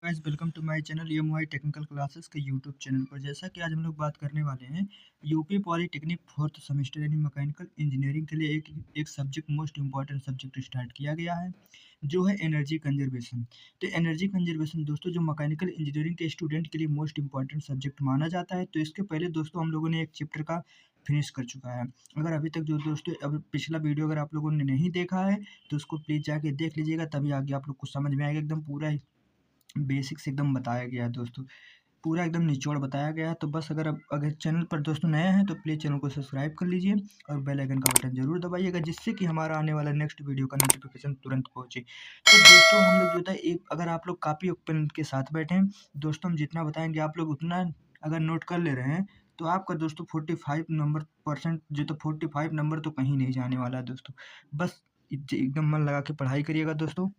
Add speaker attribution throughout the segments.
Speaker 1: Guys, welcome to my channel UMY technical classes के YouTube channel पर। जैसा कि आज हम लोग बात करने वाले हैं यूपी पॉलिटेक्निक फोर्थ सेमेस्टर यानी मैकेनिकल इंजीनियरिंग के लिए एक subject, most important subject start किया गया है जो है एनर्जी कंजर्वेशन। तो एनर्जी कंजर्वेशन दोस्तों जो मैकेनिकल इंजीनियरिंग के स्टूडेंट के लिए मोस्ट इंपॉर्टेंट सब्जेक्ट माना जाता है। तो इसके पहले दोस्तों हम लोगों ने एक चैप्टर का फिनिश कर चुका है। अगर अभी तक जो दोस्तों अब पिछला वीडियो अगर आप लोगों ने नहीं देखा है तो उसको प्लीज़ जाके देख लीजिएगा, तभी आगे आप लोग को समझ में आएगा। एकदम पूरा बेसिक्स एकदम बताया गया है दोस्तों, पूरा एकदम निचोड़ बताया गया है। तो बस अगर चैनल पर दोस्तों नए हैं तो प्लीज़ चैनल को सब्सक्राइब कर लीजिए और बेल आइकन का बटन ज़रूर दबाइएगा, जिससे कि हमारा आने वाला नेक्स्ट वीडियो का नोटिफिकेशन तुरंत पहुंचे। तो दोस्तों हम लोग जो था एक अगर आप लोग कॉपी और पेन के साथ बैठे हैं दोस्तों, हम जितना बताएंगे आप लोग उतना अगर नोट कर ले रहे हैं तो आपका दोस्तों 45 नंबर परसेंट जो तो 45 नंबर तो कहीं नहीं जाने वाला है दोस्तों। बस एकदम मन लगा के पढ़ाई करिएगा दोस्तों।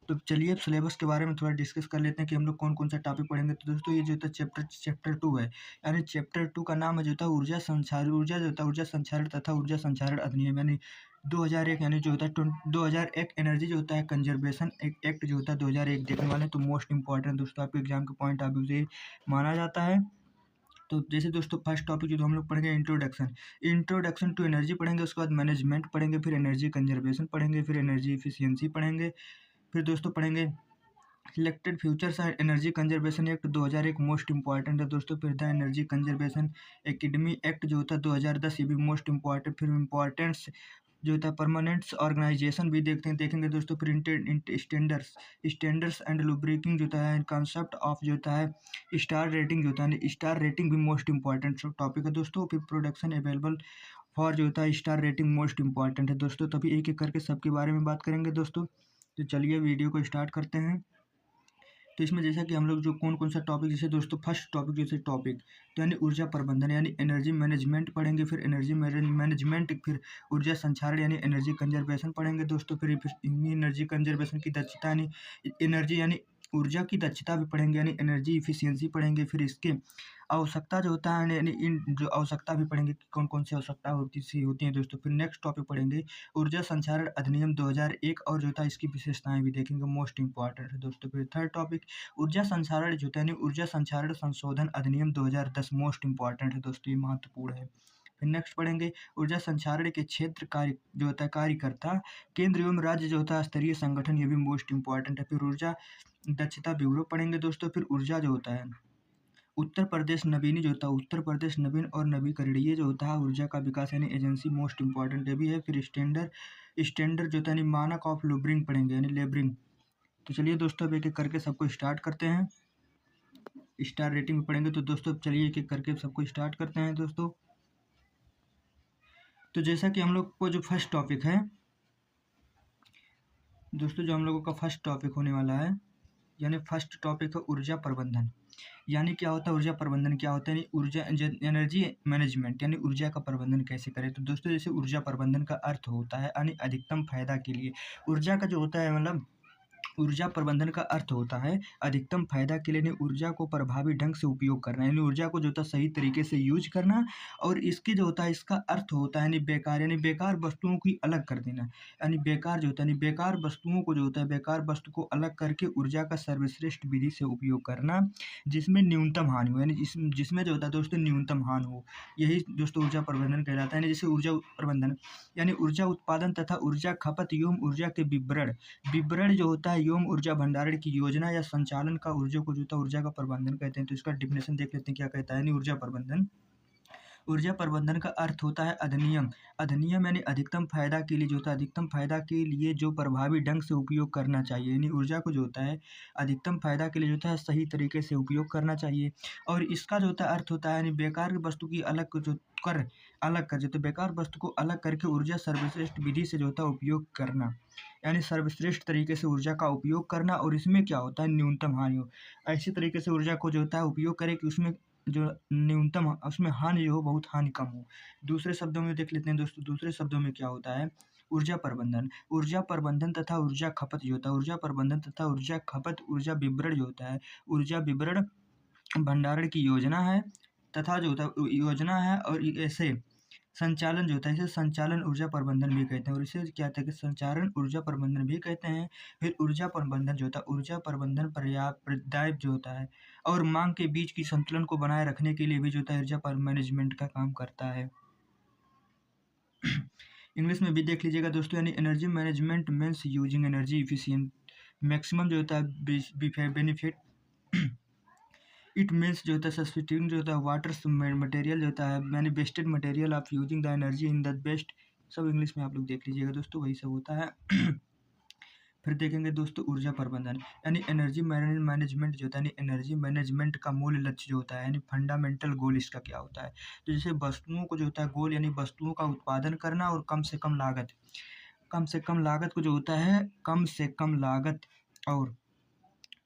Speaker 1: तो चलिए अब सिलेबस के बारे में थोड़ा डिस्कस कर लेते हैं कि हम लोग कौन कौन सा टॉपिक पढ़ेंगे। तो दोस्तों ये जो था चैप्टर 2 है, यानी चैप्टर 2 का नाम है जो था ऊर्जा जो था ऊर्जा संचारण तथा ऊर्जा संचारण अधिनियम, यानी 2001, यानी जो होता है 2001 एनर्जी जो होता है कंजर्वेशन एक्ट जो होता है 2001 देखने वाले हैं। तो मोस्ट इंपॉर्टेंट दोस्तों आपके एग्जाम के पॉइंट ऑफ व्यू से माना जाता है। तो जैसे दोस्तों फर्स्ट टॉपिक जो हम लोग पढ़ेंगे इंट्रोडक्शन टू एनर्जी पढ़ेंगे, उसके बाद मैनेजमेंट पढ़ेंगे, फिर एनर्जी कंजर्वेशन पढ़ेंगे, फिर एनर्जी इफिशियंसी पढ़ेंगे, फिर दोस्तों पढ़ेंगे selected futures and energy conservation act 2001 most important है दोस्तों। फिर the energy conservation academy act जो होता है 2010, ये भी मोस्ट इंपॉर्टेंट। फिर इम्पोर्टेंस जो होता है परमानेंट्स ऑर्गेनाइजेशन भी देखेंगे दोस्तों। फिर स्टैंडर्ड्स स्टैंडर्ड्स एंड लुब्रिकिंग जो होता है, कॉन्सेप्ट ऑफ जो होता है स्टार रेटिंग जो होता है, स्टार रेटिंग भी मोस्ट इंपॉर्टेंट टॉपिक है दोस्तों। फिर प्रोडक्शन अवेलेबल फॉर जो होता है स्टार रेटिंग मोस्ट इंपॉर्टेंट है दोस्तों। तभी एक एक करके सबके बारे में बात करेंगे दोस्तों। तो चलिए वीडियो को स्टार्ट करते हैं। तो इसमें जैसा कि हम लोग जो कौन कौन सा टॉपिक, जैसे दोस्तों फर्स्ट टॉपिक जैसे टॉपिक तो यानी ऊर्जा प्रबंधन यानी एनर्जी मैनेजमेंट पढ़ेंगे, फिर एनर्जी मैनेजमेंट, फिर ऊर्जा संचारण यानी एनर्जी कंजर्वेशन पढ़ेंगे दोस्तों। फिर एनर्जी कंजर्वेशन की दक्षता यानी एनर्जी यानी ऊर्जा की दक्षता भी पढ़ेंगे, यानी एनर्जी इफिशियंसी पढ़ेंगे। फिर इसके आवश्यकता जो होता है यानी इन जो आवश्यकता भी पढ़ेंगे कि कौन कौन सी आवश्यकता होती हैं दोस्तों। फिर नेक्स्ट टॉपिक पढ़ेंगे ऊर्जा संचारण अधिनियम 2001 और जो था इसकी विशेषताएं भी देखेंगे, मोस्ट इंपॉर्टेंट है दोस्तों। फिर थर्ड टॉपिक ऊर्जा संचारण जो है ऊर्जा संचारण संशोधन अधिनियम 2010 मोस्ट इंपॉर्टेंट है दोस्तों, ये महत्वपूर्ण है। फिर नेक्स्ट पढ़ेंगे ऊर्जा संचारण के क्षेत्र कार्य जो होता है कार्यकर्ता केंद्र एवं राज्य जो होता है स्तरीय संगठन, ये भी मोस्ट इंपॉर्टेंट है। फिर ऊर्जा दक्षता ब्यूरो पढ़ेंगे दोस्तों। फिर ऊर्जा जो होता है उत्तर प्रदेश नवीनी जो होता है उत्तर प्रदेश नवीन और नवीकरणीय जो होता है ऊर्जा का विकास यानी एजेंसी, मोस्ट इंपॉर्टेंट ये भी है। फिर स्टैंडर्ड जो होता है यानी मानक ऑफ लेबरिंग पढ़ेंगे यानी लेबरिंग। तो चलिए दोस्तों अब एक एक करके सबको स्टार्ट करते हैं। स्टार रेटिंग में पढ़ेंगे तो दोस्तों चलिए एक एक करके सबको स्टार्ट करते हैं दोस्तों। तो जैसा कि हम लोग को जो फर्स्ट टॉपिक है दोस्तों, जो हम लोगों का फर्स्ट टॉपिक होने वाला है, यानी फर्स्ट टॉपिक है ऊर्जा प्रबंधन। यानी क्या होता है ऊर्जा प्रबंधन, क्या होता है यानी ऊर्जा एनर्जी मैनेजमेंट यानी ऊर्जा का प्रबंधन कैसे करें। तो दोस्तों जैसे ऊर्जा प्रबंधन का अर्थ होता है यानी अधिकतम फायदा के लिए ऊर्जा का जो होता है, मतलब ऊर्जा प्रबंधन का अर्थ होता है अधिकतम फायदा के लिए यानी ऊर्जा को प्रभावी ढंग से उपयोग करना, यानी ऊर्जा को जो होता है सही तरीके से यूज करना। और इसके जो होता है इसका अर्थ होता है यानी बेकार वस्तुओं की अलग कर देना। यानी बेकार जो होता है यानी बेकार वस्तुओं को जो होता है बेकार वस्तु को अलग करके ऊर्जा का सर्वश्रेष्ठ विधि से उपयोग करना, जिसमें न्यूनतम हानि हो, यानी जिसमें जो होता है दोस्तों न्यूनतम हानि हो, यही दोस्तों ऊर्जा प्रबंधन कहलाता है। यानी जैसे ऊर्जा प्रबंधन यानी ऊर्जा उत्पादन तथा ऊर्जा खपत एवं ऊर्जा के विवरण जो होता है एवं ऊर्जा भंडारण की योजना या संचालन का ऊर्जा को जो होता है ऊर्जा का प्रबंधन कहते हैं। तो इसका डिफिनेशन देख लेते हैं क्या कहता है। यानी ऊर्जा प्रबंधन का अर्थ होता है अधिनियम यानी अधिकतम फायदा के लिए जो होता है अधिकतम फायदा के लिए जो प्रभावी ढंग से उपयोग करना चाहिए, यानी ऊर्जा को जो होता है अधिकतम फायदा के लिए जो होता है सही तरीके से उपयोग करना चाहिए। और इसका जो होता है अर्थ होता है यानी बेकार वस्तु की अलग कर जो तो बेकार वस्तु को अलग करके ऊर्जा सर्वश्रेष्ठ विधि से जो होता है उपयोग करना, यानी सर्वश्रेष्ठ तरीके से ऊर्जा का उपयोग करना। और इसमें क्या होता है न्यूनतम हानि हो, ऐसी तरीके से ऊर्जा को जो होता है उपयोग करे कि उसमें जो न्यूनतम उसमें हानि जो हो बहुत हानि कम हो। दूसरे शब्दों में देख लेते हैं दोस्तों, दूसरे शब्दों में क्या होता है ऊर्जा प्रबंधन तथा ऊर्जा खपत जो होता है ऊर्जा प्रबंधन तथा ऊर्जा खपत ऊर्जा विवरण जो होता है ऊर्जा विवरण भंडारण की योजना है तथा जो होता है योजना है। और ऐसे संचालन जो होता है इसे संचालन ऊर्जा प्रबंधन भी कहते हैं, और इसे क्या कहते हैं कि संचालन ऊर्जा प्रबंधन भी कहते हैं। फिर ऊर्जा प्रबंधन जो होता है, ऊर्जा प्रबंधन पर्याप्त जो होता है और मांग के बीच की संतुलन को बनाए रखने के लिए भी जो होता है ऊर्जा पर मैनेजमेंट का काम करता है। इंग्लिश में भी देख लीजिएगा दोस्तों, यानी energy management means using energy efficient maximum जो होता है बेनिफिट। इट मीन्स जो होता है सब्स्टिट्यूटिंग जो होता है वाटर मटेरियल जो होता है मैंने wasted material of using the energy in the best. सब इंग्लिश में आप लोग देख लीजिएगा दोस्तों, वही सब होता है। फिर देखेंगे दोस्तों ऊर्जा प्रबंधन, यानी एनर्जी मैनेजमेंट जो होता है, यानी एनर्जी मैनेजमेंट का मूल लक्ष्य जो होता है, यानी फंडामेंटल गोल इसका क्या होता है। तो जैसे वस्तुओं को जो होता है गोल, यानी वस्तुओं का उत्पादन करना और कम से कम लागत, कम से कम लागत को जो होता है कम से कम लागत और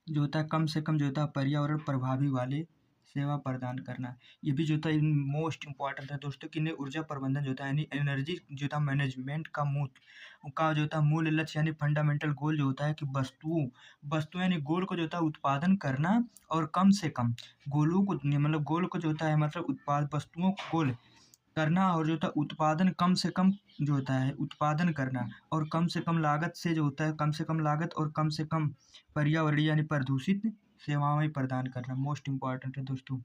Speaker 1: जो होता है कम से कम जो होता है पर्यावरण प्रभावी वाले सेवा प्रदान करना। ये भी जो होता है मोस्ट इम्पॉर्टेंट है दोस्तों कि ऊर्जा प्रबंधन जो होता है यानी एनर्जी जो होता है मैनेजमेंट का जो होता है मूल लक्ष्य यानी फंडामेंटल गोल जो होता है कि वस्तु यानी गोल को जो होता है उत्पादन करना और कम से कम गोलों को मतलब गोल को जो होता है मतलब उत्पाद वस्तुओं को गोल करना और जो होता है उत्पादन कम से कम जो होता है उत्पादन करना और कम से कम लागत से जो होता है कम से कम लागत और कम से कम पर्यावरणीय यानी प्रदूषित सेवाएं प्रदान करना मोस्ट इम्पॉर्टेंट है दोस्तों।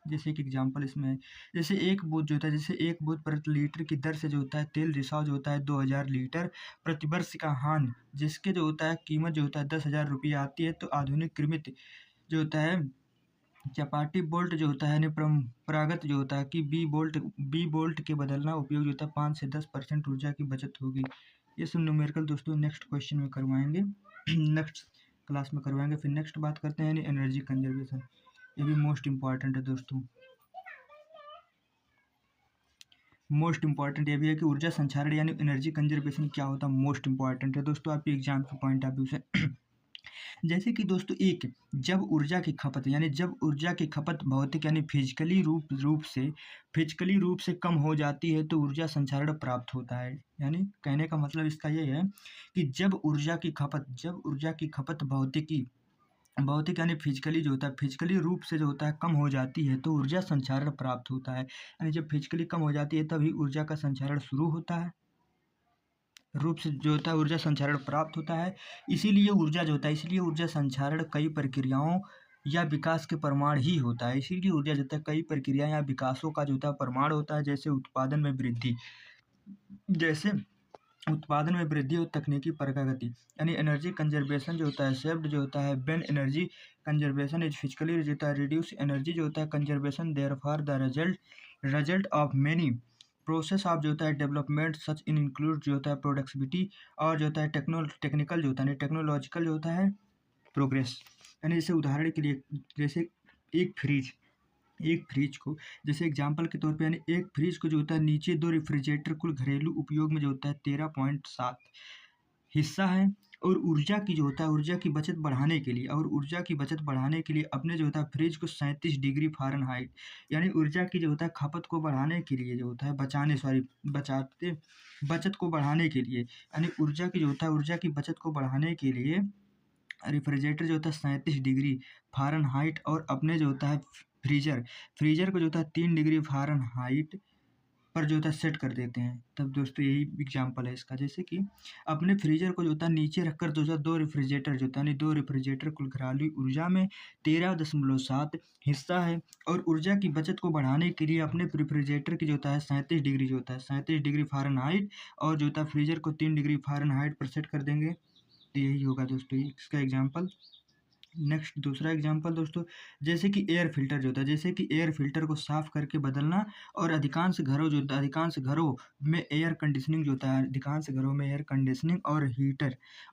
Speaker 1: जैसे एक एग्जांपल इसमें है, जैसे एक बूथ जो होता है जैसे एक बूथ प्रति लीटर की दर से जो होता है तेल रिसाव जो होता है 2000 लीटर प्रति वर्ष का हान, जिसके जो होता है कीमत जो होता है 10,000 रुपये आती है। तो आधुनिक कृमित जो होता है चपाटी बोल्ट जो होता है यानी परंपरागत जो होता है कि बी बोल्ट के बदलना उपयोग जो होता है 5 से 10% ऊर्जा की बचत होगी। ये सब न्यूमेरिकल दोस्तों नेक्स्ट क्वेश्चन में करवाएंगे, नेक्स्ट क्लास में करवाएंगे। फिर नेक्स्ट बात करते हैं यानी एनर्जी कंजर्वेशन, ये भी मोस्ट इम्पॉर्टेंट है दोस्तों। मोस्ट इम्पॉर्टेंट ये भी है कि ऊर्जा संचारण यानी एनर्जी कंजर्वेशन क्या होता है, मोस्ट इम्पॉर्टेंट है दोस्तों आपके एग्जाम के पॉइंट ऑफ व्यू से। जैसे कि दोस्तों एक जब ऊर्जा की खपत भौतिक यानी फिजिकली रूप से कम हो जाती है तो ऊर्जा संचारण प्राप्त होता है। यानी कहने का मतलब इसका ये है कि जब ऊर्जा की खपत भौतिक यानी फिजिकली जो होता है फिजिकली रूप से जो होता है कम हो जाती है तो ऊर्जा संचारण प्राप्त होता है। यानी जब फिजिकली कम हो जाती है तभी ऊर्जा का संचारण शुरू होता है, रूप से जो होता है ऊर्जा संचारण प्राप्त होता है। इसीलिए ऊर्जा संचारण कई प्रक्रियाओं या विकास के प्रमाण ही होता है। इसीलिए ऊर्जा जो होता है कई प्रक्रिया या विकासों का जो होता है प्रमाण होता है। जैसे उत्पादन में वृद्धि और तकनीकी प्रगति, यानी एनर्जी कंजर्वेशन जो होता है सेव्ड जो होता है when energy conservation is physically जो होता है रिड्यूस एनर्जी जो होता है conservation therefore the result of many process of जो होता है डेवलपमेंट सच इन इंक्लूड जो होता है प्रोडक्टिविटी और जो होता है टेक्निकल जो होता है टेक्नोलॉजिकल जो होता है प्रोग्रेस। यानी जैसे उदाहरण के लिए जैसे एक फ्रिज एक फ्रिज को जैसे एग्जांपल के तौर पे यानी एक फ्रिज को जो होता है नीचे दो रेफ्रिजरेटर कुल घरेलू उपयोग में जो होता है 13.7 हिस्सा है। और ऊर्जा की बचत बढ़ाने के लिए अपने जो होता है फ्रिज को 37 डिग्री फ़ारेनहाइट यानी ऊर्जा की जो होता है खपत को बढ़ाने के लिए जो होता है बचत को बढ़ाने के लिए यानी ऊर्जा की बचत को बढ़ाने के लिए रेफ्रिजरेटर जो होता है 37 डिग्री फ़ारेनहाइट और अपने जो होता है फ्रीजर को जो होता है 3 डिग्री फ़ारेनहाइट पर जो होता है सेट कर देते हैं। तब दोस्तों यही एग्जांपल है इसका, जैसे कि अपने फ्रीजर को जो होता है नीचे रखकर दो रेफ्रिजरेटर जो होता है दो रेफ्रिजरेटर कुल घरेलू ऊर्जा में 13.7 हिस्सा है। और ऊर्जा की बचत को बढ़ाने के लिए अपने रेफ्रिजरेटर की जो होता है 37 डिग्री और जो होता है फ्रीजर को 3 डिग्री फ़ारेनहाइट पर सेट कर देंगे। तो यही होगा दोस्तों इसका एग्जाम्पल। नेक्स्ट दूसरा एग्जांपल दोस्तों, जैसे कि एयर फिल्टर को साफ करके बदलना और अधिकांश घरों में एयर कंडीशनिंग जो होता है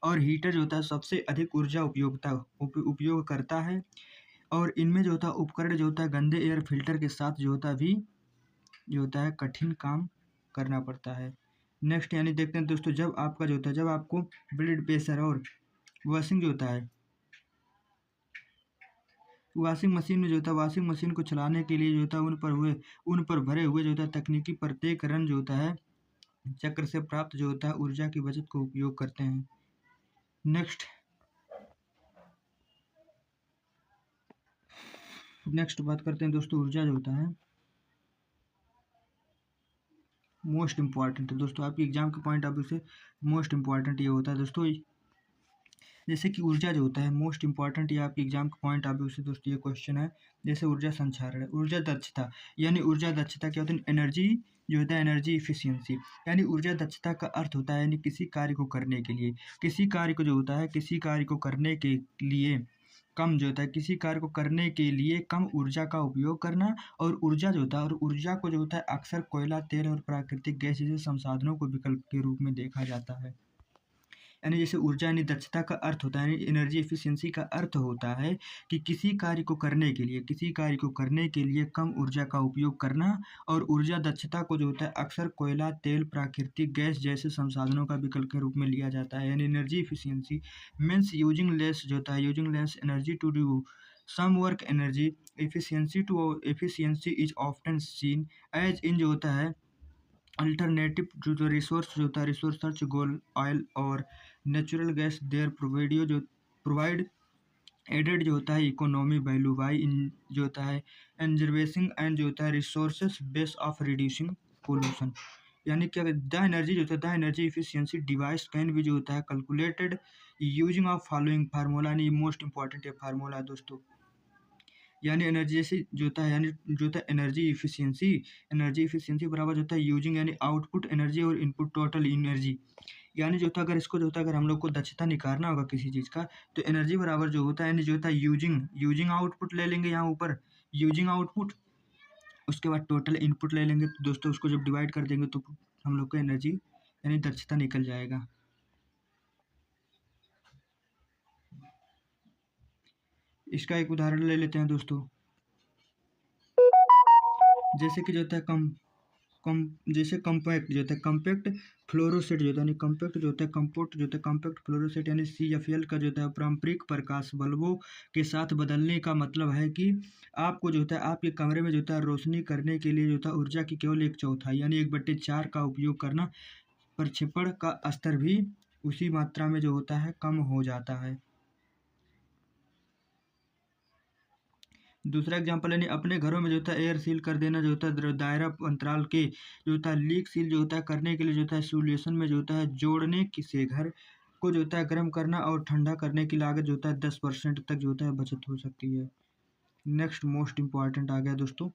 Speaker 1: और हीटर जो होता है सबसे अधिक ऊर्जा उपयोग करता है। और इनमें जो होता है उपकरण जो होता है गंदे एयर फिल्टर के साथ जो होता है कठिन काम करना पड़ता है। नेक्स्ट यानी देखते हैं दोस्तों, जब आपको ब्लड प्रेशर और वॉशिंग जो होता है वॉशिंग मशीन को चलाने के लिए जो होता है उन पर भरे हुए जो होता है तकनीकी प्रत्येक रन जो होता है चक्र से प्राप्त जो होता है ऊर्जा की बचत को उपयोग करते हैं। नेक्स्ट बात करते हैं दोस्तों, ऊर्जा जो होता है मोस्ट इम्पॉर्टेंट है दोस्तों, आपके एग्जाम के पॉइंट ऑफ व्यू से मोस्ट इम्पॉर्टेंट ये होता है दोस्तों। जैसे कि ऊर्जा जो होता है मोस्ट इंपॉर्टेंट, ये आपके एग्जाम के पॉइंट ऑफ व्यू से दोस्तों ये क्वेश्चन है। जैसे ऊर्जा संचारण, ऊर्जा दक्षता, यानी ऊर्जा दक्षता क्या होता है, एनर्जी जो होता है एनर्जी इफिशियंसी, यानी ऊर्जा दक्षता का अर्थ होता है यानी किसी कार्य को करने के लिए, किसी कार्य को जो होता है किसी कार्य को करने के लिए कम जो होता है किसी कार्य को करने के लिए कम ऊर्जा का उपयोग करना। और ऊर्जा जो होता है और ऊर्जा को जो होता है अक्सर कोयला, तेल और प्राकृतिक गैस जैसे संसाधनों को विकल्प के रूप में देखा जाता है। यानी जैसे ऊर्जा यानी दक्षता का अर्थ होता है यानी एनर्जी एफिशिएंसी का अर्थ होता है कि किसी कार्य को करने के लिए कम ऊर्जा का उपयोग करना। और ऊर्जा दक्षता को जो होता है अक्सर कोयला, तेल, प्राकृतिक गैस जैसे संसाधनों का विकल्प के रूप में लिया जाता है। यानी energy efficiency means using less जो होता है using less energy to do some work. Energy efficiency is often seen as in जो होता है अल्टरनेटिव जो रिसोर्स जो होता है रिसोर्स सर्च गोल ऑयल और natural gas there provide added जो होता है इकोनॉमी वैल्यू बाई इन जो होता है कंजर्वेशन एंड जो होता है resources base of reducing pollution. यानी क्या द एनर्जी जो होता है एनर्जी इफिशियंसी डिवाइस कैन भी जो होता है calculated using of following formula. यानी मोस्ट इंपॉर्टेंट ये फार्मूला है दोस्तों। यानी एनर्जी जैसे जो होता है यानी जो होता है एनर्जी इफिशियंसी बराबर जो होता है यूजिंग यानी आउटपुट एनर्जी और इनपुट टोटल एनर्जी। यानी जो होता है अगर इसको जो होता है अगर हम लोग को दक्षता निकालना होगा किसी चीज़ का तो एनर्जी बराबर जो होता है यानी जो होता है यूजिंग आउटपुट ले लेंगे यहाँ ऊपर यूजिंग आउटपुट, उसके बाद टोटल इनपुट ले लेंगे। तो दोस्तों उसको जब डिवाइड कर देंगे तो हम लोग को एनर्जी यानी दक्षता निकल जाएगा। इसका एक उदाहरण ले लेते हैं दोस्तों। जैसे कि जो होता है कम जैसे कम्पैक्ट जो होता है कम्पैक्ट फ्लोरोसेट जो होता है यानी कम्पैक्ट जो होता है कंपोर्ट जो होता है कम्पैक्ट फ्लोरोसेट यानी CFL का जो होता है पारंपरिक प्रकाश बल्बों के साथ बदलने का मतलब है कि आपको जो होता है आपके कमरे में जो होता है रोशनी करने के लिए जो होता है ऊर्जा की केवल 1/4 यानी 1/4 का उपयोग करना। प्रक्षेपण का स्तर भी उसी मात्रा में जो होता है कम हो जाता है। दूसरा एग्जांपल यानी अपने घरों में जो होता है एयर सील कर देना जो होता है दायरा अंतराल के जो होता है लीक सील जो होता है करने के लिए जो होता है सोल्यूशन में जो होता है जोड़ने की से घर को जो होता है गर्म करना और ठंडा करने की लागत जो होता है 10% तक जो होता है बचत हो सकती है। नेक्स्ट मोस्ट इंपॉर्टेंट आ गया दोस्तों।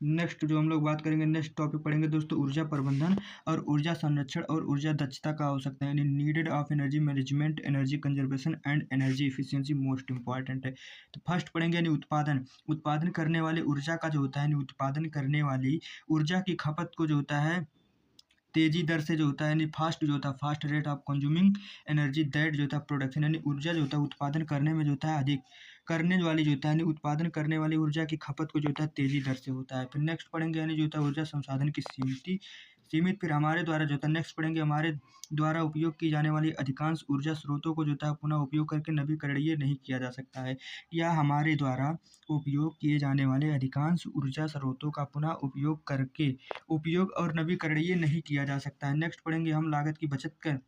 Speaker 1: नेक्स्ट जो हम लोग बात करेंगे नेक्स्ट टॉपिक पढ़ेंगे दोस्तों ऊर्जा प्रबंधन और ऊर्जा संरक्षण और ऊर्जा दक्षता का आवश्यकता है यानी needed off energy management, energy conservation and energy efficiency most important है। तो फर्स्ट पढ़ेंगे यानी उत्पादन, उत्पादन करने वाले ऊर्जा का जो होता है यानी उत्पादन करने वाली ऊर्जा की खपत को जो होता है तेजी दर से जो होता है यानी फास्ट जो होता है fast rate of consuming energy that जो होता है प्रोडक्शन यानी ऊर्जा जो होता है उत्पादन करने में जो होता है अधिक करने वाली जो होता है यानी उत्पादन करने वाली ऊर्जा की खपत को जो होता है तेजी दर से होता है। फिर नेक्स्ट पढ़ेंगे यानी जो होता है ऊर्जा संसाधन की सीमित फिर हमारे द्वारा जो होता है नेक्स्ट पढ़ेंगे हमारे द्वारा उपयोग की जाने वाली अधिकांश ऊर्जा स्रोतों को जो होता है पुनः उपयोग करके नवीकरणीय नहीं किया जा सकता है। या हमारे द्वारा उपयोग किए जाने वाले अधिकांश ऊर्जा स्रोतों का पुनः उपयोग और नवीकरणीय नहीं किया जा सकता है। नेक्स्ट पढ़ेंगे हम लागत की बचत कर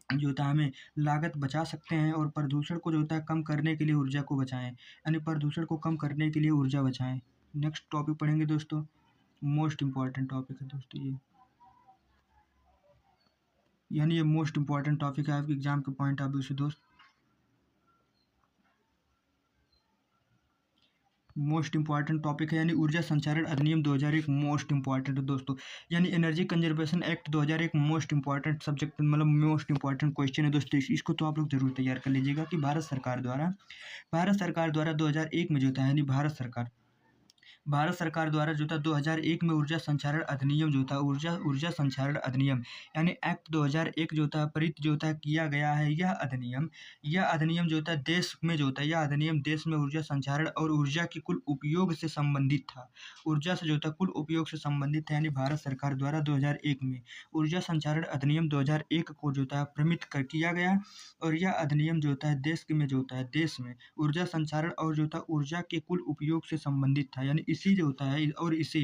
Speaker 1: जो होता है हमें लागत बचा सकते हैं और प्रदूषण को जो होता है कम करने के लिए ऊर्जा को बचाएं यानी प्रदूषण को कम करने के लिए ऊर्जा बचाएं। नेक्स्ट टॉपिक पढ़ेंगे दोस्तों, मोस्ट इंपॉर्टेंट टॉपिक है दोस्तों ये, यानी ये मोस्ट इंपॉर्टेंट टॉपिक है आपके एग्जाम के पॉइंट ऑफ व्यू से दोस्त। मोस्ट इंपॉर्टेंट टॉपिक है यानी ऊर्जा संचारण अधिनियम 2001 मोस्ट इंपॉर्टेंट है दोस्तों। यानी energy conservation act 2001 most important subject मतलब मोस्ट इंपॉर्टेंट क्वेश्चन है दोस्तों। इसको तो आप लोग जरूर तैयार कर लीजिएगा कि भारत सरकार द्वारा 2001 में जो था यानी भारत सरकार द्वारा जो था 2001 में ऊर्जा संचारण अधिनियम जो था ऊर्जा संचारण अधिनियम यानी एक्ट 2001 जो था पारित जो था किया गया है। यह अधिनियम जो था देश में जो था यह अधिनियम देश में ऊर्जा संचारण और ऊर्जा की कुल उपयोग से संबंधित था। ऊर्जा से जो था कुल उपयोग से संबंधित था यानी भारत सरकार द्वारा 2001 में ऊर्जा संचारण अधिनियम 2001 को जो था प्रमित कर किया गया। और यह अधिनियम जो होता है देश में ऊर्जा संचारण और जो था ऊर्जा के कुल उपयोग से संबंधित था। यानी इसी जो होता है और इसी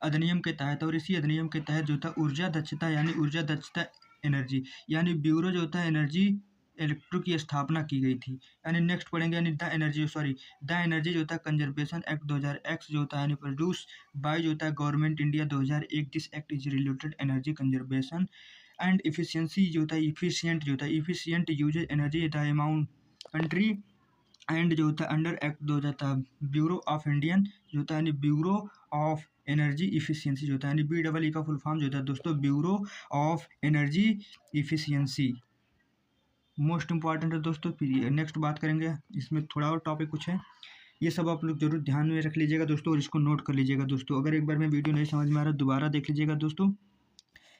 Speaker 1: अधिनियम के तहत जो था ऊर्जा दक्षता यानी ऊर्जा दक्षता एनर्जी यानी ब्यूरो जो होता है इलेक्ट्रो की स्थापना की गई थी। यानी नेक्स्ट पढ़ेंगे यानी द एनर्जी जो होता है कंजर्वेशन एक्ट 2000 एक्ट जो होता है यानी प्रोड्यूस बाय जो होता है government India 2001। This act is related energy conservation and efficiency जो होता है efficient usage energy the amount country and जो होता है अंडर एक्ट दो जाता है ब्यूरो ऑफ इंडियन जो होता है यानी ब्यूरो ऑफ एनर्जी इफिशियंसी जो होता है यानी BEE का फुल फॉर्म जो होता है दोस्तों bureau of energy efficiency. Most important है दोस्तों। फिर नेक्स्ट बात करेंगे, इसमें थोड़ा और टॉपिक कुछ है, ये सब आप लोग जरूर ध्यान में रख लीजिएगा दोस्तों और इसको नोट कर लीजिएगा दोस्तों। अगर एक बार में वीडियो नहीं समझ में आ रहा दोबारा देख लीजिएगा दोस्तों।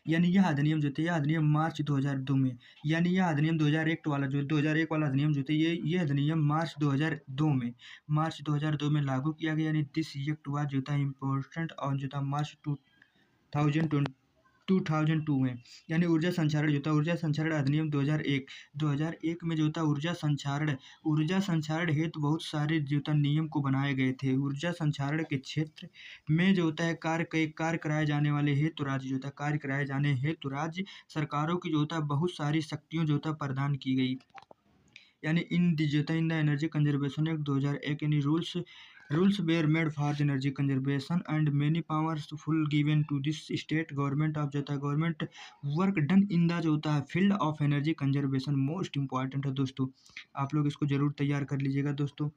Speaker 1: यानी यह अधिनियम जो थे यह अधिनियम मार्च 2002 में, यानी यह अधिनियम 2001 वाला जो 2001 वाला अधिनियम जो थे ये अधिनियम मार्च 2002 में लागू किया गया। यानी दिस एक्ट वाज जो था इम्पोर्टेंट और जो था मार्च 2002 में। यानी ऊर्जा संचारण जो था ऊर्जा संचारण अधिनियम 2001 में जो था ऊर्जा संचारण हेतु बहुत सारे जो था नियम को बनाए गए थे। ऊर्जा संचारण के क्षेत्र में जो होता है कार्य कराए जाने वाले हेतु राज्य जो था कार्य कराए जाने हेतु राज्य सरकारों की जो होता बहुत सारी शक्तियों जो था प्रदान की गई। यानी in the energy conservation act 2001 यानी rules were made for the energy conservation and many powers full given to this state government of जो था government work done in the जो होता है field of energy conservation. Most important है दोस्तों, आप लोग इसको जरूर तैयार कर लीजिएगा दोस्तों।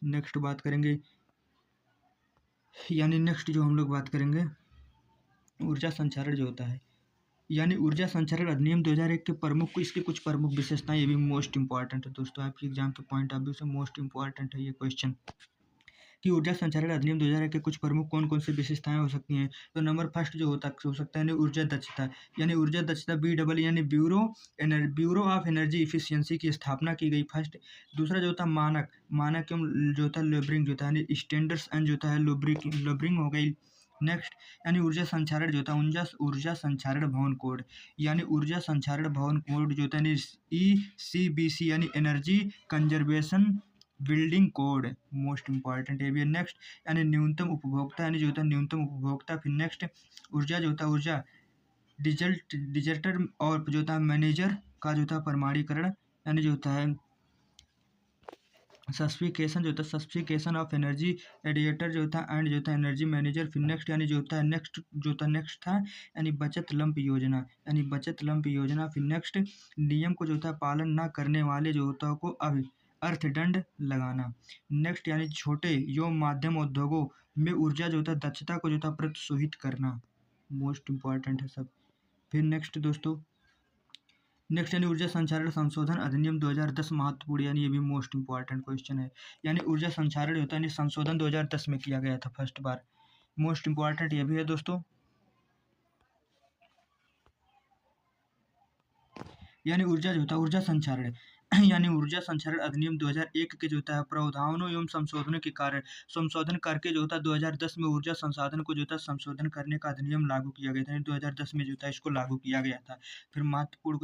Speaker 1: नेक्स्ट बात करेंगे, यानी नेक्स्ट जो हम लोग बात करेंगे ऊर्जा संचारण जो होता है, यानी ऊर्जा संचारण अधिनियम 2001 के प्रमुख इसके कुछ प्रमुख विशेषताएं, ये भी मोस्ट इंपॉर्टेंट है दोस्तों। आपके एग्जाम के पॉइंट ऑफ व्यू से मोस्ट इंपॉर्टेंट है ये क्वेश्चन कि ऊर्जा संचारण अधिनियम 2001 के कुछ प्रमुख कौन कौन से विशेषताएं हो सकती हैं। तो नंबर फर्स्ट जो हो सकता है ऊर्जा दक्षता, यानी ऊर्जा दक्षता BEE यानी ब्यूरो ऑफ एनर्जी इफिशियंसी की स्थापना की गई फर्स्ट। दूसरा जो होता है मानक एवं जो होता है लेबरिंग जो होता है यानी स्टैंडर्ड्स एंड जो होता है लेबरिंग हो गई। नेक्स्ट यानी ऊर्जा संचारण जो होता है ऊर्जा संचारण भवन कोड, यानी ऊर्जा संचारण भवन कोड जो होता है ECBC यानी energy conservation building code. Most important है भी। नेक्स्ट यानी न्यूनतम उपभोक्ता, यानी जो होता है न्यूनतम उपभोक्ता। फिर नेक्स्ट ऊर्जा जो होता है ऊर्जा डिजिटल और जो होता है मैनेजर का जो होता है प्रमाणीकरण, यानी जो होता है सस्पिफिकेशन ऑफ एनर्जी एडिएटर जो होता है एंड जो होता है एनर्जी मैनेजर। फिर नेक्स्ट यानी जो होता है नेक्स्ट था यानी बचत लंप योजना। फिर नेक्स्ट नियम को जो होता है पालन ना करने वाले जो होता है को अर्थदंड लगाना। नेक्स्ट यानी छोटे एवं माध्यम उद्योगों में ऊर्जा जो होता है दक्षता को जो होता है प्रोत्साहित करना। मोस्ट इंपॉर्टेंट है सब। फिर नेक्स्ट दोस्तों यानी ऊर्जा संचारण संशोधन अधिनियम 2010 महत्वपूर्ण, यानी ये भी मोस्ट इंपॉर्टेंट क्वेश्चन है। यानी ऊर्जा संचारण होता है संशोधन 2010 में किया गया था फर्स्ट बार। मोस्ट इंपॉर्टेंट ये भी है दोस्तों। यानी ऊर्जा जो होता है ऊर्जा संचारण यानी ऊर्जा संचारण अधिनियम 2001 के जो होता है प्रावधानों एवं संशोधनों के कारण संशोधन करके जो होता है 2010 में ऊर्जा संसाधन को जो होता है संशोधन करने का अधिनियम लागू किया गया था। 2010 में जो था इसको लागू किया गया था। फिर महत्वपूर्ण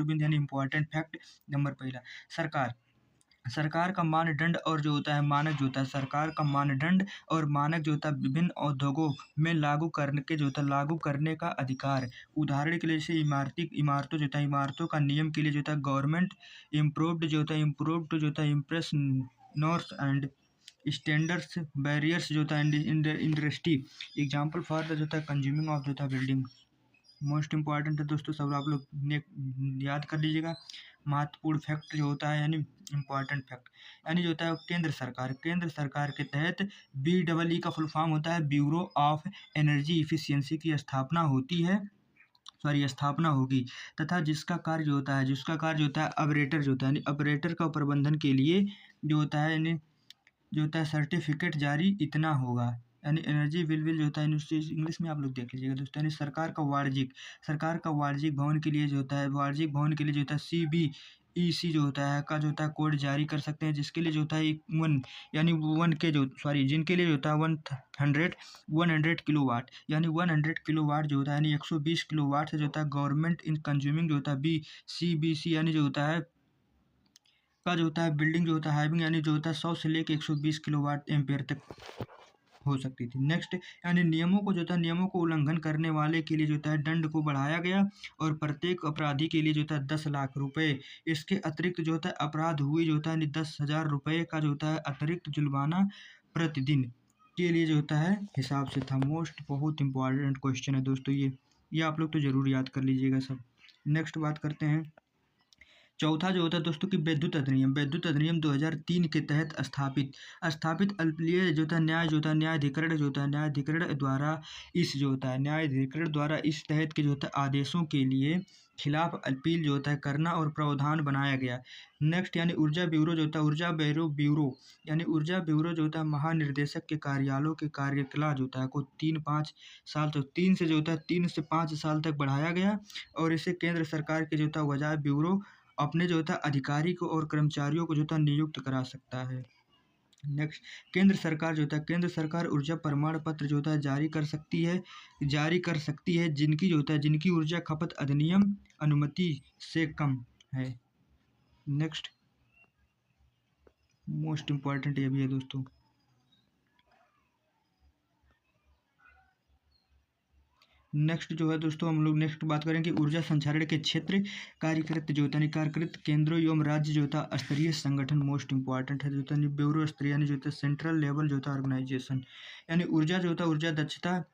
Speaker 1: बिंदु यानी इंपॉर्टेंट फैक्ट। नंबर पहला, सरकार का मानदंड और जो होता है मानक जो होता है सरकार का मानदंड और मानक जो होता है विभिन्न उद्योगों में लागू करने का अधिकार। उदाहरण के लिए जैसे इमारतों जो होता है इमारतों का नियम के लिए जो होता है गवर्नमेंट इम्प्रूव्ड जो होता है impress norms and standards barriers जो होता है इंडस्ट्री एग्जाम्पल फॉर द जो होता है कंज्यूमिंग ऑफ जो होता है बिल्डिंग। मोस्ट इंपॉर्टेंट है दोस्तों, सब आप लोग याद कर लीजिएगा। महत्वपूर्ण फैक्ट जो होता है यानी इंपॉर्टेंट फैक्ट, यानी जो होता है केंद्र सरकार के तहत BEE का फुल फॉर्म होता है ब्यूरो ऑफ एनर्जी इफिशियंसी की स्थापना होगी तथा जिसका कार्य जो होता है ऑपरेटर जो होता है यानी ऑपरेटर का प्रबंधन के लिए जो होता है यानी जो होता है सर्टिफिकेट जारी इतना होगा। यानी एनर्जी बिल जो होता है इंग्लिश में आप लोग देख लीजिएगा दोस्तों। यानी सरकार का वाणिज्यिक भवन के लिए जो होता है CBEC जो होता है कोड जारी कर सकते हैं, जिसके लिए जो होता है जिनके लिए जो होता है 100 किलोवाट, यानी 100 किलोवाट जो होता है यानी 120 किलोवाट से जो होता है गवर्नमेंट इन कंज्यूमिंग जो होता है CBC यानी जो होता है का जो होता है बिल्डिंग जो होता है हाइविंग, यानी जो होता है 100 से लेकर 120 किलोवाट एम्पेयर तक हो सकती थी। नेक्स्ट यानी नियमों को जो था नियमों को उल्लंघन करने वाले के लिए जो था दंड को बढ़ाया गया और प्रत्येक अपराधी के लिए जो था 10 लाख रुपए। इसके अतिरिक्त जो था अपराध हुए जो था 10,000 रुपए का जो था अतिरिक्त जुर्माना प्रतिदिन के लिए जो होता है हिसाब से था। मोस्ट बहुत इंपॉर्टेंट क्वेश्चन है दोस्तों ये आप लोग तो जरूर याद कर लीजिएगा सब। नेक्स्ट बात करते हैं चौथा जो होता है दोस्तों कि विद्युत अधिनियम 2003 के तहत स्थापित स्थापित अल्पीय जो था न्याय जो था न्यायाधिकरण जो था न्यायाधिकरण द्वारा इस जो होता है न्यायाधिकरण द्वारा इस तहत के जो होता है आदेशों के लिए खिलाफ अपील जो होता है करना और प्रावधान बनाया गया। नेक्स्ट यानी ऊर्जा ब्यूरो जो होता है ऊर्जा ब्यूरो यानी ऊर्जा ब्यूरो जो होता है महानिर्देशक के कार्यालयों के कार्यकाल जो होता है को 3-5 साल तो 3 से 5 साल तक बढ़ाया गया और इसे केंद्र सरकार के जो होता है वजह ब्यूरो अपने जो होता है अधिकारी को और कर्मचारियों को जो होता है नियुक्त करा सकता है। नेक्स्ट केंद्र सरकार ऊर्जा प्रमाण पत्र जो होता है जारी कर सकती है जिनकी जो होता है जिनकी ऊर्जा खपत अधिनियम अनुमति से कम है। नेक्स्ट मोस्ट इम्पॉर्टेंट ये भी है दोस्तों। नेक्स्ट जो है दोस्तों हम लोग नेक्स्ट बात करेंगे ऊर्जा संचारण के क्षेत्र कार्यकृत जो होता है कार्यकृत केंद्रों एवं राज्य जो होता है स्तरीय संगठन मोस्ट इंपॉर्टेंट है जो होता है ब्यूरो स्तरीय यानी जो होता है सेंट्रल लेवल जो होता है ऑर्गेनाइजेशन यानी ऊर्जा जो होता है ऊर्जा दक्षता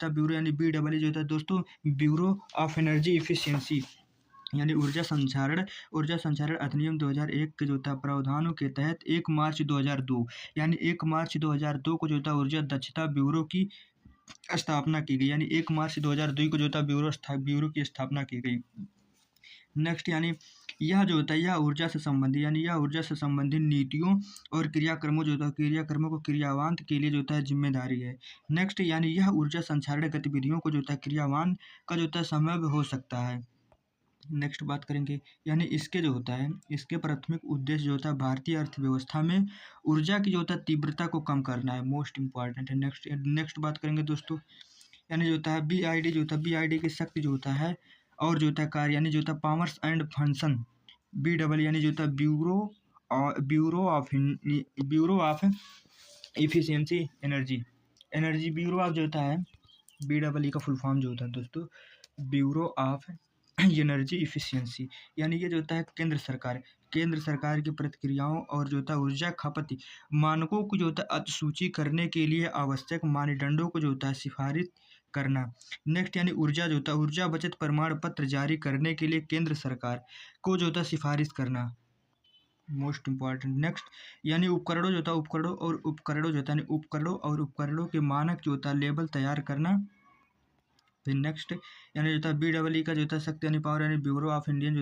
Speaker 1: ब्यूरो यानी BEE जो होता है दोस्तों ब्यूरो ऑफ एनर्जी इफिशियंसी यानी ऊर्जा संचारण अधिनियम 2001 के जो था प्रावधानों के तहत 1 मार्च 2002 यानी 1 मार्च 2002 को जो था ऊर्जा दक्षता ब्यूरो की स्थापना की गई यानी 1 मार्च 2002 को जो था ब्यूरो की स्थापना की गई। नेक्स्ट यानी यह जो होता है यह ऊर्जा से संबंधित नीतियों और क्रियाक्रमों जो होता है क्रियाक्रमों को क्रियान्वयन के लिए जो होता है जिम्मेदारी है। नेक्स्ट यानी यह ऊर्जा संचारण गतिविधियों को जो होता है क्रियान्वयन का जो होता है संभव हो सकता है। नेक्स्ट बात करेंगे यानी इसके प्राथमिक उद्देश्य जो होता है भारतीय अर्थव्यवस्था में ऊर्जा की जो होता है तीव्रता को कम करना है मोस्ट इम्पॉर्टेंट है। नेक्स्ट बात करेंगे दोस्तों यानी जो होता है BID की शक्ति जो होता है और जो होता है कार्य यानी जो होता है पावर्स एंड फंक्शन BEE यानी जो होता है bureau of efficiency energy bureau of जो होता है BEE का फुल फॉर्म जो होता है दोस्तों ब्यूरो ऑफ एनर्जी इफिशियंसी यानी ये जो होता है केंद्र सरकार की प्रतिक्रियाओं और जो होता है ऊर्जा खपत मानकों को जो होता है अधिसूची करने के लिए आवश्यक मानदंडों को जो होता है सिफारिश करना। नेक्स्ट यानी ऊर्जा बचत प्रमाण पत्र जारी करने के लिए केंद्र सरकार को जो होता है सिफारिश करना मोस्ट इम्पॉर्टेंट। नेक्स्ट यानी उपकरणों जो होता है उपकरणों के मानक जो होता है लेवल तैयार करना। फिर नेक्स्ट यानी जो होता है BEE का जो होता है शक्ति यानी पावर यानी ब्यूरो ऑफ एनर्जी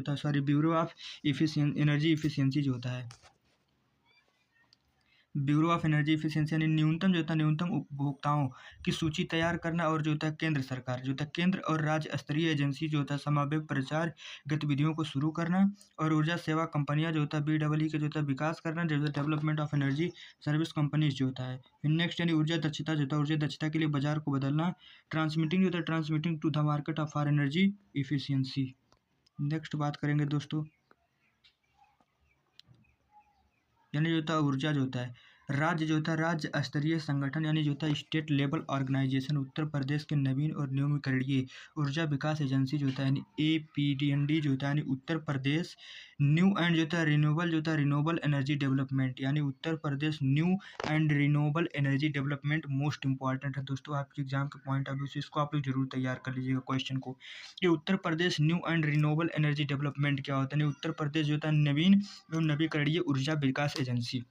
Speaker 1: इफिशियंसी जो होता है ब्यूरो ऑफ एनर्जी इफिशियंसी यानी न्यूनतम उपभोक्ताओं की सूची तैयार करना और जो होता है केंद्र सरकार जो होता है केंद्र और राज्य स्तरीय एजेंसी जो होता है समावेश प्रचार गतिविधियों को शुरू करना और ऊर्जा सेवा कंपनियां जो होता है BEE के जो होता है विकास करना जो होता है development of energy service companies जो होता है। फिर नेक्स्ट यानी ऊर्जा दक्षता के लिए बाजार को बदलना transmitting to the market of for energy efficiency. Next बात करेंगे दोस्तों यानी जो होता है ऊर्जा जो होता है राज्य स्तरीय संगठन यानी जो होता है state level organisation Uttar Pradesh के नवीन और नवीकरणीय ऊर्जा विकास एजेंसी जो होता है यानी APDND जो होता है यानी उत्तर प्रदेश न्यू एंड जो होता है रिन्यूएबल एनर्जी डेवलपमेंट यानी Uttar Pradesh new and renewable energy development most important है दोस्तों आपके एग्जाम के पॉइंट ऑफ व्यू से इसको आप लोग जरूर तैयार कर लीजिएगा क्वेश्चन को। ये Uttar Pradesh new and renewable energy development क्या होता है उत्तर प्रदेश जो होता है नवीन एवं नवीकरणीय ऊर्जा विकास एजेंसी।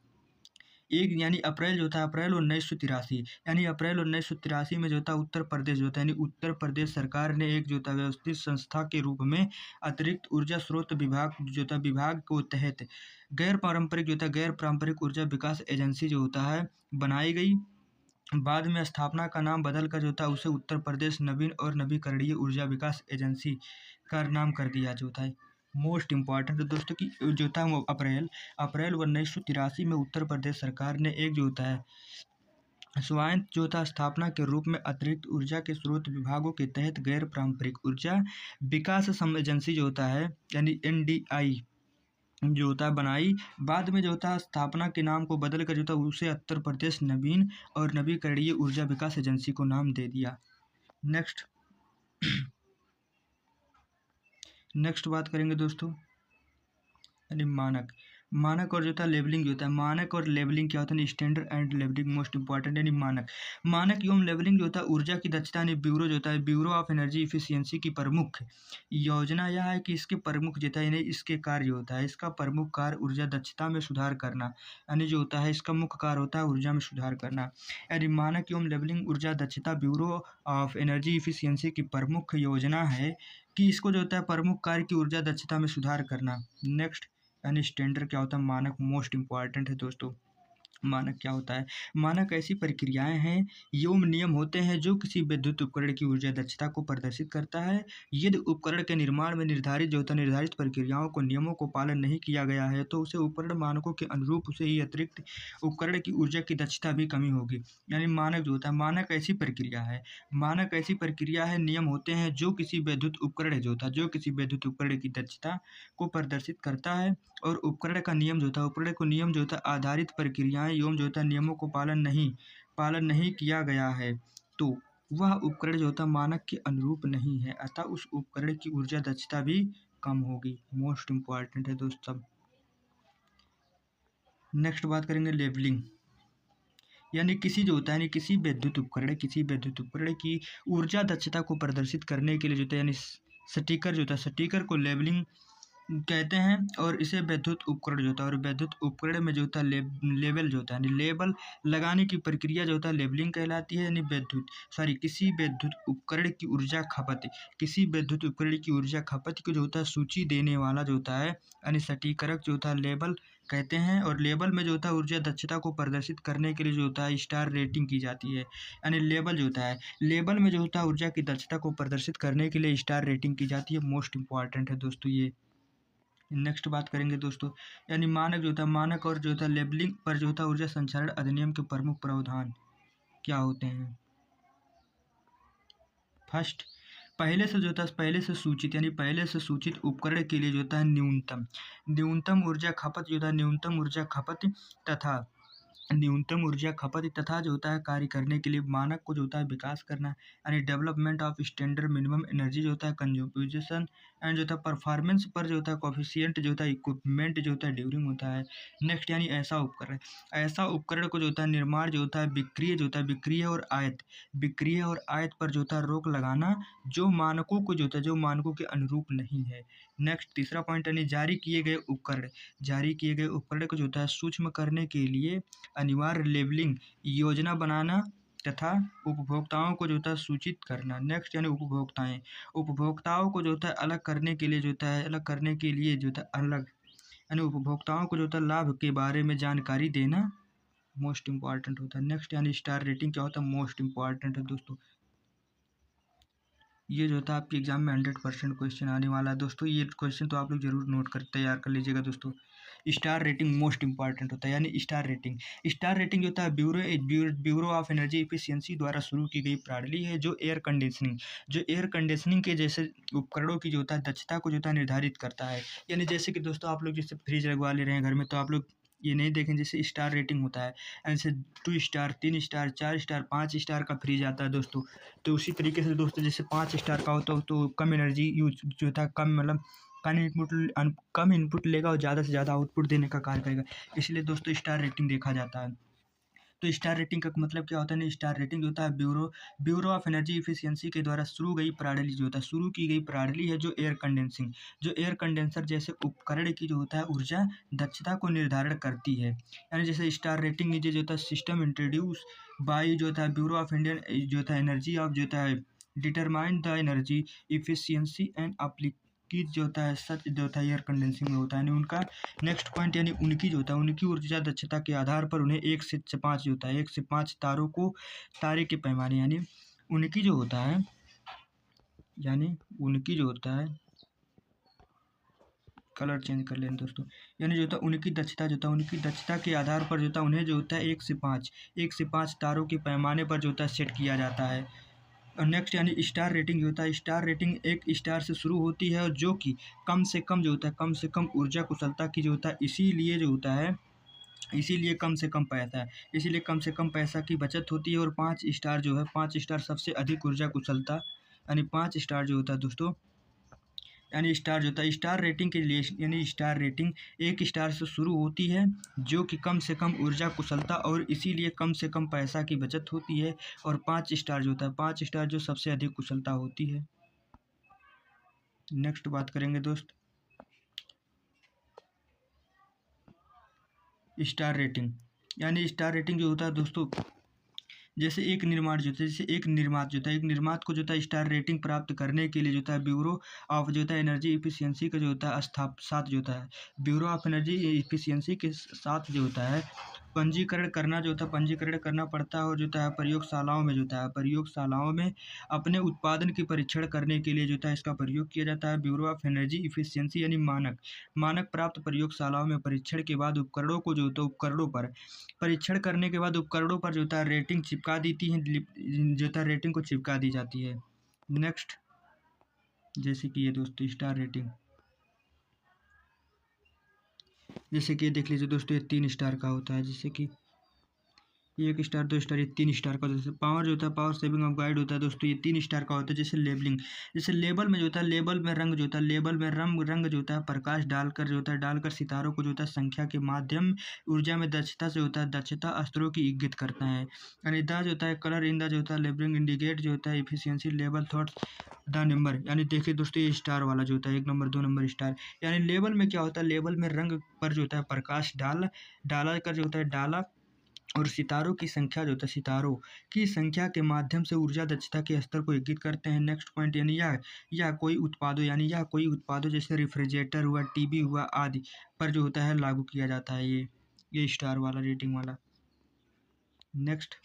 Speaker 1: एक यानी अप्रैल 1983 यानी अप्रैल 1983 में जो था उत्तर प्रदेश जो था यानी उत्तर प्रदेश सरकार ने एक जो था व्यवस्थित संस्था के रूप में अतिरिक्त ऊर्जा स्रोत विभाग को तहत गैर पारंपरिक ऊर्जा विकास एजेंसी जो होता है बनाई गई। बाद में स्थापना का नाम बदल कर जो था उसे उत्तर प्रदेश नवीन और नवीकरणीय ऊर्जा विकास एजेंसी का नाम कर दिया जो था। मोस्ट इम्पॉर्टेंट दोस्तों की जो था वो अप्रैल 1983 में उत्तर प्रदेश सरकार ने एक जो होता है स्वायत्त जो था स्थापना के रूप में अतिरिक्त ऊर्जा के स्रोत विभागों के तहत गैर पारंपरिक ऊर्जा विकास एजेंसी जो होता है यानी NDI जो होता है बनाई, बाद में जो होता है स्थापना के नाम को बदल कर जो था उसे उत्तर प्रदेश नवीन और नवीकरणीय ऊर्जा विकास एजेंसी को नाम दे दिया। नेक्स्ट नेक्स्ट बात करेंगे दोस्तों, यानी मानक। मानक और जो था लेबलिंग जो होता है, मानक और लेबलिंग क्या होता है, standard and labelling most important. यानी मानक, मानक एवं लेबलिंग जो होता है ऊर्जा की दक्षता, यानी ब्यूरो जो होता है, ब्यूरो ऑफ एनर्जी इफिशियंसी की प्रमुख योजना यह है कि इसके प्रमुख जो है, यानी इसके कार्य होता है, इसका प्रमुख कार्य ऊर्जा दक्षता में सुधार करना, यानी जो होता है इसका मुख्य कार्य होता है ऊर्जा में सुधार करना। यानी मानक एवं लेबलिंग ऊर्जा दक्षता ब्यूरो ऑफ एनर्जी इफिशियंसी की प्रमुख योजना है कि इसको जो होता है प्रमुख कार्य की ऊर्जा दक्षता में सुधार करना। नेक्स्ट, यानी स्टैंडर्ड क्या होता है, मानक मोस्ट इंपॉर्टेंट है दोस्तों। मानक क्या होता है, मानक ऐसी प्रक्रियाएं हैं एवं नियम होते हैं जो किसी विद्युत उपकरण की ऊर्जा दक्षता को प्रदर्शित करता है। यदि उपकरण के निर्माण में निर्धारित जो होता है निर्धारित प्रक्रियाओं को नियमों को पालन नहीं किया गया है तो उसे उपकरण मानकों के अनुरूप उसे ही अतिरिक्त उपकरण की ऊर्जा की दक्षता भी कमी होगी। यानी मानक जो होता है, मानक ऐसी प्रक्रिया है, मानक ऐसी प्रक्रिया है, नियम होते हैं जो किसी विद्युत उपकरण जो होता है, जो किसी विद्युत उपकरण की दक्षता को प्रदर्शित करता है। और उपकरण का नियम जो होता है, उपकरण को नियम जो होता है आधारित प्रक्रियाएं एवं जो होता है नियमों को पालन नहीं किया गया है तो वह उपकरण जो होता है मानक के अनुरूप नहीं है, अतः उस उपकरण की ऊर्जा दक्षता भी कम होगी। मोस्ट इंपॉर्टेंट है दोस्तों। नेक्स्ट बात करेंगे लेबलिंग, यानी किसी जो होता है, यानी किसी विद्युत उपकरण की ऊर्जा दक्षता को प्रदर्शित करने के लिए जो होता है, यानी स्टिकर जो होता है, स्टिकर को लेबलिंग कहते हैं। और इसे विद्युत उपकरण जो होता है, और विद्युत उपकरण में जो होता है लेबल जो होता है, यानी लेबल लगाने की प्रक्रिया जो होता है लेबलिंग कहलाती है। यानी किसी विद्युत उपकरण की ऊर्जा खपत, किसी विद्युत उपकरण की ऊर्जा खपत को जो होता है सूची देने वाला जो होता है, यानी सटीकरक जो होता है लेबल कहते हैं। और लेबल में जो होता है ऊर्जा दक्षता को प्रदर्शित करने के लिए जो होता है स्टार रेटिंग की जाती है। यानी लेबल जो होता है, लेबल में जो होता है ऊर्जा की दक्षता को प्रदर्शित करने के लिए स्टार रेटिंग की जाती है। मोस्ट इंपॉर्टेंट है दोस्तों ये। नेक्स्ट बात करेंगे दोस्तों, यानी मानक जो होता है, मानक और जो होता है लेबलिंग पर जो होता है ऊर्जा संचरण अधिनियम के प्रमुख प्रावधान क्या होते हैं। फर्स्ट, पहले से सूचित, यानी पहले से सूचित उपकरण के लिए जो होता है न्यूनतम ऊर्जा खपत जो होता है, न्यूनतम ऊर्जा खपत तथा जो होता है कार्य करने के लिए मानक को जो होता है विकास करना। यानी development of standard minimum energy जो होता है कंजम्पशन एंड जो होता है परफॉर्मेंस पर जो होता है कोफिशिएंट जो होता है इक्विपमेंट जो होता है ड्यूरिंग होता है। नेक्स्ट, यानी ऐसा उपकरण को जो होता है निर्माण जो होता है विक्रिय और आयत पर जो होता है रोक लगाना जो मानकों को जो होता है जो मानकों के अनुरूप नहीं है। नेक्स्ट, तीसरा पॉइंट, यानी जारी किए गए उपकरण को जो होता है सूक्ष्म करने के लिए अनिवार्य लेबलिंग योजना बनाना तथा उपभोक्ताओं को जो होता है सूचित करना। नेक्स्ट, यानी उपभोक्ताओं को जो होता है अलग करने के लिए जो होता है यानी उपभोक्ताओं को जो होता है लाभ के बारे में जानकारी देना मोस्ट इंपॉर्टेंट होता है। नेक्स्ट, यानी स्टार रेटिंग क्या होता है, मोस्ट इंपॉर्टेंट है दोस्तों। ये जो होता है आपके एग्जाम में 100% क्वेश्चन आने वाला है दोस्तों। ये क्वेश्चन तो आप लोग जरूर नोट कर तैयार कर लीजिएगा दोस्तों। स्टार रेटिंग मोस्ट इंपॉर्टेंट होता है, यानी स्टार रेटिंग जो होता है ब्यूरो ऑफ एनर्जी इफिशियंसी द्वारा शुरू की गई प्रणाली है जो एयर कंडीशनिंग के जैसे उपकरणों की जो होता है दक्षता को जो होता है निर्धारित करता है। यानी जैसे कि दोस्तों आप लोग जैसे फ्रिज लगवा ले रहे हैं घर में, तो आप लोग ये नहीं देखें जैसे स्टार रेटिंग होता है, ऐसे 2 स्टार 3 स्टार 4 स्टार 5 स्टार का फ्रिज आता है दोस्तों। तो उसी तरीके से दोस्तों जैसे 5 स्टार का होता हो तो कम एनर्जी यूज जो होता है, कम इनपुट लेगा और ज़्यादा से ज़्यादा आउटपुट देने का कार्य करेगा, इसलिए दोस्तों स्टार रेटिंग देखा जाता है। तो स्टार रेटिंग का मतलब क्या होता है, स्टार रेटिंग होता है ब्यूरो ऑफ एनर्जी इफिशियंसी के द्वारा शुरू की गई प्रणाली है जो एयर कंडेंसर जैसे उपकरण की जो होता है ऊर्जा दक्षता को निर्धारण करती है। यानी जैसे स्टार रेटिंग जो होता है सिस्टम इंट्रोड्यूस बाई जो होता है ब्यूरो ऑफ इंडियन जो होता है एनर्जी ऑफ जो होता है determine the energy efficiency and की जो होता है सच जो होता है एयर कंडेंसिंग में होता है। यानी उनका नेक्स्ट पॉइंट, यानी उनकी जो होता है उनकी ऊर्जा दक्षता के आधार पर उन्हें 1 से 5 जो होता है 1 से 5 तारे के पैमाने, यानी उनकी जो होता है कलर चेंज कर लें दोस्तों, यानी जो होता है उनकी दक्षता के आधार पर जो होता है उन्हें जो होता है 1 से 5 तारों के पैमाने पर जो होता है सेट किया जाता है। और नेक्स्ट यानी स्टार रेटिंग जो होता है, स्टार रेटिंग एक स्टार से शुरू होती है और जो कि कम से कम जो होता है, कम से कम ऊर्जा कुशलता की जो होता है, इसीलिए जो होता है, इसीलिए कम से कम पैसा है, इसीलिए कम से कम पैसा की बचत होती है। और 5 स्टार जो है, 5 स्टार सबसे अधिक ऊर्जा कुशलता, यानी 5 स्टार जो होता है दोस्तों, यानी स्टार जो होता है, स्टार रेटिंग के लिए यानी स्टार रेटिंग 1 स्टार से शुरू होती है जो कि कम से कम ऊर्जा कुशलता और इसीलिए कम से कम पैसा की बचत होती है। और 5 स्टार जो होता है, 5 स्टार जो सबसे अधिक कुशलता होती है। नेक्स्ट बात करेंगे दोस्त, स्टार रेटिंग, यानी स्टार रेटिंग जो होता है दोस्तों, जैसे एक निर्माण जो होता है, जैसे एक निर्मात जो होता है, एक निर्मात को जो होता है स्टार रेटिंग प्राप्त करने के लिए जो होता है, ब्यूरो ऑफ जो होता है एनर्जी इफिशियंसी का जो होता है साथ जो होता है, ब्यूरो ऑफ एनर्जी इफिशियंसी के साथ जो होता है पंजीकरण करना जो होता है, पंजीकरण करना पड़ता है। और जो होता है प्रयोगशालाओं में जो होता है, प्रयोगशालाओं में अपने उत्पादन की परीक्षण करने के लिए जो होता है इसका प्रयोग किया जाता है। ब्यूरो ऑफ एनर्जी इफिशियंसी यानी मानक, मानक प्राप्त प्रयोगशालाओं में परीक्षण के बाद उपकरणों को जो होता है, उपकरणों पर परीक्षण करने के बाद उपकरणों पर जो होता है रेटिंग चिपका देती है, जो होता है रेटिंग को चिपका दी जाती है। नेक्स्ट, जैसे कि ये दोस्तों स्टार रेटिंग, जैसे कि ये देख लीजिए दोस्तों, ये 3 स्टार का होता है, जैसे कि 1 स्टार 2 स्टार, ये 3 स्टार का। जैसे पावर जो होता है, पावर सेविंग ऑफ गाइड होता है दोस्तों, ये 3 स्टार का होता है। जैसे लेबलिंग, जैसे लेबल में जो होता है, लेबल में रंग जो होता है, लेबल में रंग जो होता है प्रकाश डालकर जो होता है, डालकर सितारों को जो होता है संख्या के माध्यम ऊर्जा में दक्षता से होता है, दक्षता स्तरों की इंगित करता है। यानी द जो होता है कलर इन द जो होता है लेबलिंग इंडिकेट जो होता है efficiency level thoughts the number. यानी देखिए दोस्तों, ये स्टार वाला जो होता है 1 नंबर 2 नंबर स्टार, यानी लेबल में क्या होता है, लेबल में रंग पर जो होता है प्रकाश डाला कर जो होता है डाला, और सितारों की संख्या जो होता है, सितारों की संख्या के माध्यम से ऊर्जा दक्षता के स्तर को इंगित करते हैं। नेक्स्ट पॉइंट, यानी यह कोई उत्पादों, यानी यह कोई उत्पादों जैसे रेफ्रिजरेटर हुआ, टीवी हुआ आदि पर जो होता है लागू किया जाता है। ये स्टार वाला रेटिंग वाला। नेक्स्ट,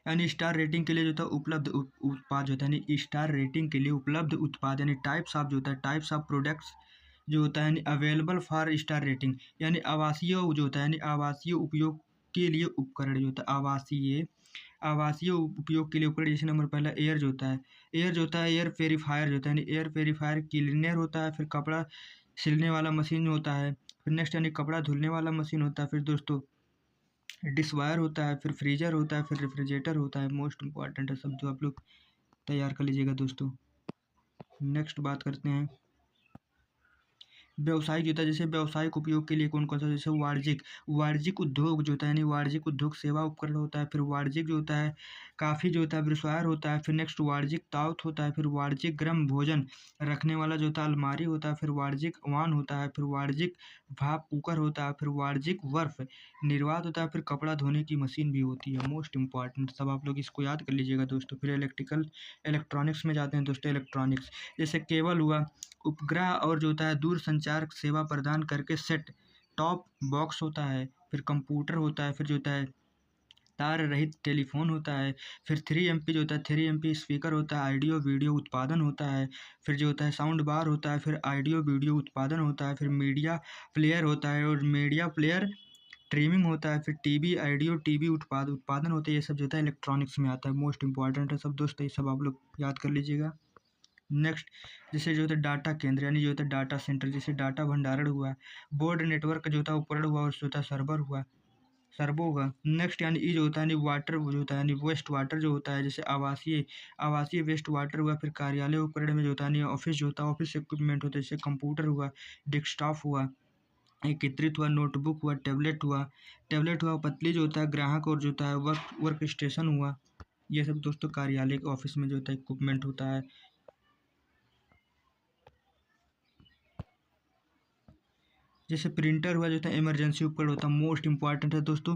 Speaker 1: यानी स्टार रेटिंग के लिए जो होता है उपलब्ध उत्पाद जो होता है, यानी स्टार रेटिंग के लिए उपलब्ध उत्पाद, यानी टाइप्स ऑफ जो होता है, टाइप्स ऑफ प्रोडक्ट्स जो होता है, यानी अवेलेबल फॉर स्टार रेटिंग, यानी आवासीय जो होता है, यानी आवासीय उपयोग के लिए उपकरण जो होता है, आवासीय उपयोग के लिए उपकरण। जैसे नंबर पहला एयर जो होता है, एयर जो होता है एयर प्योरीफायर जो होता है, यानी एयर प्योरीफायर क्लीनर होता है। फिर कपड़ा सिलने वाला मशीन होता है। फिर नेक्स्ट, यानी कपड़ा धुलने वाला मशीन होता है। फिर दोस्तों डिशवायर होता है। फिर फ्रीजर होता है। फिर रेफ्रिजरेटर होता है। मोस्ट इंपॉर्टेंट है सब, जो आप लोग तैयार कर लीजिएगा दोस्तों। नेक्स्ट बात करते हैं व्यावसायिक जो होता है, जैसे व्यावसायिक उपयोग के लिए कौन कौन सा, जैसे वाणिज्यिक, वाणिज्यिक उद्योग जो होता है, यानी वाणिज्यिक उद्योग सेवा उपकरण होता है। फिर वाणिज्यिक जो होता है काफ़ी जो होता है ब्रुशवायर होता है। फिर नेक्स्ट वाणिज्यिक ताउत होता है। फिर वाणिज्यिक गर्म भोजन रखने वाला जो होता है अलमारी होता है। फिर वाणिज्यिक ओवन होता है। फिर वाणिज्यिक भाप कुकर होता है। फिर वाणिज्यिक बर्फ निर्वात होता है। फिर कपड़ा धोने की मशीन भी होती है। मोस्ट इंपॉर्टेंट सब आप लोग इसको याद कर लीजिएगा दोस्तों। फिर इलेक्ट्रॉनिक्स में जाते हैं दोस्तों। इलेक्ट्रॉनिक्स जैसे केबल हुआ, उपग्रह और जो होता है दूर संचार सेवा प्रदान करके सेट टॉप बॉक्स होता है। फिर कंप्यूटर होता है। फिर जो होता है तार रहित टेलीफोन होता है। फिर 3 MP जो होता है, 3 MP स्पीकर होता है। ऑडियो वीडियो उत्पादन होता है। फिर जो होता है साउंड बार होता है। फिर ऑडियो वीडियो उत्पादन होता है। फिर मीडिया प्लेयर होता है और मीडिया प्लेयर ट्रिमिंग होता है। फिर टीवी ऑडियो टीवी उत्पादन होता है। ये सब जो होता है इलेक्ट्रॉनिक्स में आता है। मोस्ट इंपॉर्टेंट है सब दोस्तों, ये सब आप लोग याद कर लीजिएगा। नेक्स्ट, जैसे जो होता है डाटा केंद्र, यानी जो होता है डाटा सेंटर, जैसे डाटा भंडारण हुआ, बोर्ड नेटवर्क जो होता है उपकरण हुआ, और जो होता है सर्वर हुआ, सर्वो हुआ। नेक्स्ट, यानी ई जो होता है यानी वाटर जो होता है, यानी वेस्ट वाटर जो होता है, जैसे आवासीय वेस्ट वाटर हुआ। फिर कार्यालय उपकरण में जो होता है यानी ऑफिस जो होता है, ऑफिस इक्विपमेंट होता है, जैसे कंप्यूटर हुआ, डेस्कटॉप हुआ, एकत्रित हुआ, नोटबुक हुआ, टैबलेट हुआ, पतली जो होता है ग्राहक, और जो होता है वर्क स्टेशन हुआ। ये सब दोस्तों कार्यालय के ऑफिस में जो होता है इक्विपमेंट होता है। जैसे प्रिंटर हुआ, जो होता है इमरजेंसी उपकरण होता है। मोस्ट इंपॉर्टेंट है दोस्तों।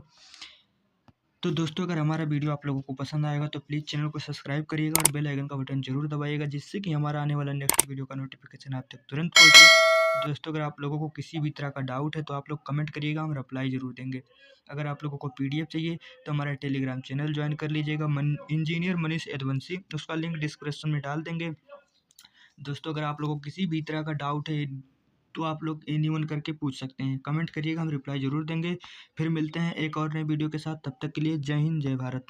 Speaker 1: तो दोस्तों, अगर हमारा वीडियो आप लोगों को पसंद आएगा तो प्लीज़ चैनल को सब्सक्राइब करिएगा और बेल आइकन का बटन जरूर दबाइएगा, जिससे कि हमारा आने वाला नेक्स्ट वीडियो का नोटिफिकेशन आप तक तुरंत पहुंचे। दोस्तों, अगर आप लोगों को किसी भी तरह का डाउट है तो आप लोग कमेंट करिएगा, हम रिप्लाई जरूर देंगे। अगर आप लोगों को PDF चाहिए तो हमारा टेलीग्राम चैनल ज्वाइन कर लीजिएगा, इंजीनियर मनीष यदुवंशी, उसका लिंक डिस्क्रिप्शन में डाल देंगे। दोस्तों, अगर आप लोगों को किसी भी तरह का डाउट है तो आप लोग एनीवन करके पूछ सकते हैं, कमेंट करिएगा, हम रिप्लाई ज़रूर देंगे। फिर मिलते हैं एक और नए वीडियो के साथ, तब तक के लिए जय हिंद जय भारत।